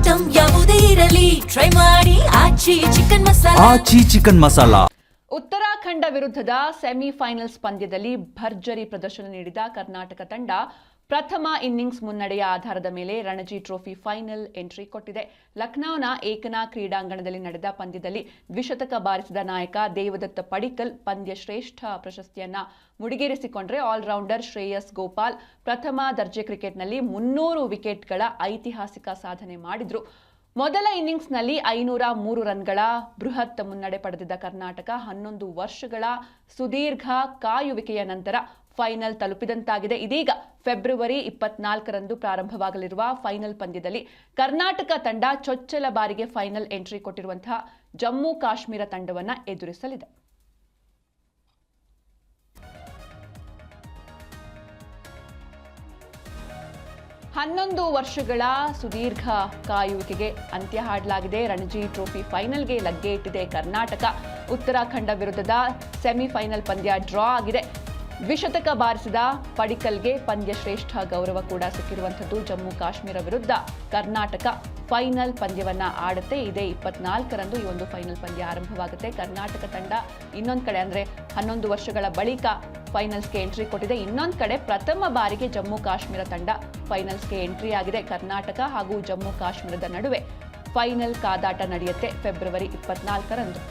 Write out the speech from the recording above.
Item ಯಾವುದೇ ಇರಲಿ try ಮಾಡಿ ಆಚಿ ಚಿಕನ್ ಮಸಾಲಾ. ಉತ್ತರಾಖಂಡ ವಿರುದ್ಧದ ಸೆಮಿಫೈನಲ್ಸ್ ಪಂದ್ಯದಲ್ಲಿ ಭರ್ಜರಿ ಪ್ರದರ್ಶನ ನೀಡಿದ ಕರ್ನಾಟಕ ತಂಡ ಪ್ರಥಮ ಇನ್ನಿಂಗ್ಸ್ ಮುನ್ನಡೆಯ ಆಧಾರದ ಮೇಲೆ ರಣಜಿ ಟ್ರೋಫಿ ಫೈನಲ್ ಎಂಟ್ರಿ ಕೊಟ್ಟಿದೆ. ಲಖನೌನ ಏಕನಾ ಕ್ರೀಡಾಂಗಣದಲ್ಲಿ ನಡೆದ ಪಂದ್ಯದಲ್ಲಿ ದ್ವಿಶತಕ ಬಾರಿಸಿದ ನಾಯಕ ದೇವದತ್ತ ಪಡಿಕ್ಕಲ್ ಪಂದ್ಯ ಶ್ರೇಷ್ಠ ಪ್ರಶಸ್ತಿಯನ್ನ ಮುಡಿಗೇರಿಸಿಕೊಂಡ್ರೆ ಆಲ್ರೌಂಡರ್ ಶ್ರೇಯಸ್ ಗೋಪಾಲ್ ಪ್ರಥಮ ದರ್ಜೆ ಕ್ರಿಕೆಟ್ನಲ್ಲಿ 300 ವಿಕೆಟ್ಗಳ ಐತಿಹಾಸಿಕ ಸಾಧನೆ ಮಾಡಿದ್ರು. ಮೊದಲ ಇನ್ನಿಂಗ್ಸ್ನಲ್ಲಿ 503 ರನ್ಗಳ ಬೃಹತ್ ಮುನ್ನಡೆ ಪಡೆದಿದ್ದ ಕರ್ನಾಟಕ 11 ವರ್ಷಗಳ ಸುದೀರ್ಘ ಕಾಯುವಿಕೆಯ ನಂತರ ಫೈನಲ್ ತಲುಪಿದಂತಾಗಿದೆ. ಇದೀಗ ಫೆಬ್ರವರಿ 24ರಂದು ಪ್ರಾರಂಭವಾಗಲಿರುವ ಫೈನಲ್ ಪಂದ್ಯದಲ್ಲಿ ಕರ್ನಾಟಕ ತಂಡ ಚೊಚ್ಚಲ ಬಾರಿಗೆ ಫೈನಲ್ ಎಂಟ್ರಿ ಕೊಟ್ಟಿರುವಂತಹ ಜಮ್ಮು ಕಾಶ್ಮೀರ ತಂಡವನ್ನು ಎದುರಿಸಲಿದೆ. ಹನ್ನೊಂದು ವರ್ಷಗಳ ಸುದೀರ್ಘ ಕಾಯುವಿಕೆಗೆ ಅಂತ್ಯ ಹಾಡಲಾಗಿದೆ. ರಣಜಿ ಟ್ರೋಫಿ ಫೈನಲ್ಗೆ ಲಗ್ಗೆ ಇಟ್ಟಿದೆ ಕರ್ನಾಟಕ. ಉತ್ತರಾಖಂಡ ವಿರುದ್ಧದ ಸೆಮಿಫೈನಲ್ ಪಂದ್ಯ ಡ್ರಾ ಆಗಿದೆ. ದ್ವಿಶತಕ ಬಾರಿಸಿದ ಪಡಿಕ್ಕಲ್ಗೆ ಪಂದ್ಯ ಶ್ರೇಷ್ಠ ಗೌರವ ಕೂಡ ಸಿಕ್ಕಿರುವಂಥದ್ದು. ಜಮ್ಮು ಕಾಶ್ಮೀರ ವಿರುದ್ಧ ಕರ್ನಾಟಕ ಫೈನಲ್ ಪಂದ್ಯವನ್ನ ಆಡುತ್ತೆ. ಇದೇ 24ರಂದು ಈ ಒಂದು ಫೈನಲ್ ಪಂದ್ಯ ಆರಂಭವಾಗುತ್ತೆ. ಕರ್ನಾಟಕ ತಂಡ ಇನ್ನೊಂದು ಕಡೆ ಅಂದ್ರೆ 11 ವರ್ಷಗಳ ಬಳಿಕ ಫೈನಲ್ಸ್ಗೆ ಎಂಟ್ರಿ ಕೊಟ್ಟಿದೆ. ಇನ್ನೊಂದು ಕಡೆ ಪ್ರಥಮ ಬಾರಿಗೆ ಜಮ್ಮು ಕಾಶ್ಮೀರ ತಂಡ ಫೈನಲ್ಸ್ಗೆ ಎಂಟ್ರಿ ಆಗಿದೆ. ಕರ್ನಾಟಕ ಹಾಗೂ ಜಮ್ಮು ಕಾಶ್ಮೀರದ ನಡುವೆ ಫೈನಲ್ ಕಾದಾಟ ನಡೆಯುತ್ತೆ ಫೆಬ್ರವರಿ 24ರಂದು.